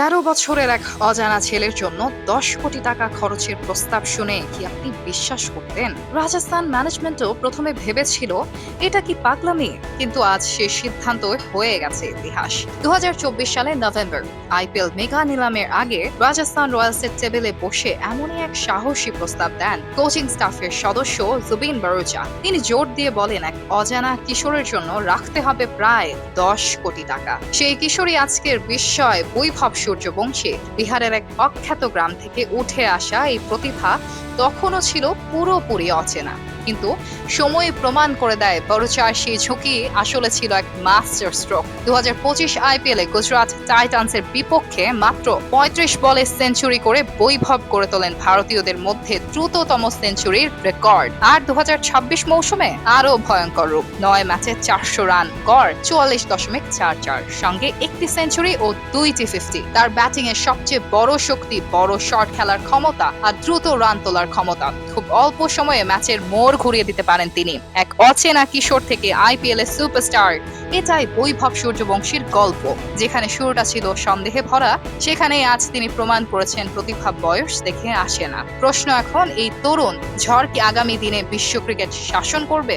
১৩ বছরের এক অজানা ছেলের জন্য ১০ কোটি টাকা খরচের প্রস্তাব শুনে কি আপনি বিশ্বাস করতেন? রাজস্থান ম্যানেজমেন্টও প্রথমে ভেবেছিল এটা কি পাগলামি, কিন্তু আজ সে সিদ্ধান্ত হয়ে গেছে ইতিহাস। ২০২৪ সালের নভেম্বর আইপিএল মেগা নিলামের আগে রাজস্থান রয়্যালসের টেবিলে বসে এমনই এক সাহসী প্রস্তাব দেন কোচিং স্টাফের সদস্য জুবিন বারুচা। তিনি জোর দিয়ে বলেন এক অজানা কিশোরের জন্য রাখতে হবে প্রায় ১০ কোটি টাকা। সেই কিশোরী আজকের বিস্ময় বৈভব সূর্যবংশী। বিহারের এক অখ্যাত গ্রাম থেকে উঠে আসা এই প্রতিভা তখনও ছিল পুরোপুরি অচেনা, কিন্তু সময় প্রমাণ করে দেয় বড়চার সেই ঝুঁকি আসলে ছিল এক মাস্টার স্ট্রোক। ২০২৫ আইপিএলে গুজরাট টাইটান্সের বিপক্ষে মাত্র ৩৫ বলে সেঞ্চুরি করে বৈভব করে তোলেন ভারতীয়দের মধ্যে দ্রুততম সেঞ্চুরির রেকর্ড। আর ২০২৬ মৌসুমে আরও ভয়ঙ্কর রূপ, ৯ ম্যাচে ৪০০ রান গড় ৪৪.৪৪, সঙ্গে একটি সেঞ্চুরি ও ২টি 50। তার ব্যাটিং এর সবচেয়ে বড় শক্তি বড় শট খেলার ক্ষমতা আর দ্রুত রান তোলার ক্ষমতা। খুব অল্প সময়ে ম্যাচের মোড় ঘুরিয়ে দিতে পারেন তিনি। এক অচেনা কিশোর থেকে আইপিএল এর সুপারস্টার, এটাই বৈভব সূর্যবংশীর গল্প। যেখানে শুরুটা ছিল সন্দেহে ভরা, সেখানেই আজ তিনি প্রমাণ করেছেন প্রতিভা বয়স দেখে আসে না। প্রশ্ন এখন, এই তরুণ ঝড় কি আগামী দিনে বিশ্ব ক্রিকেট শাসন করবে?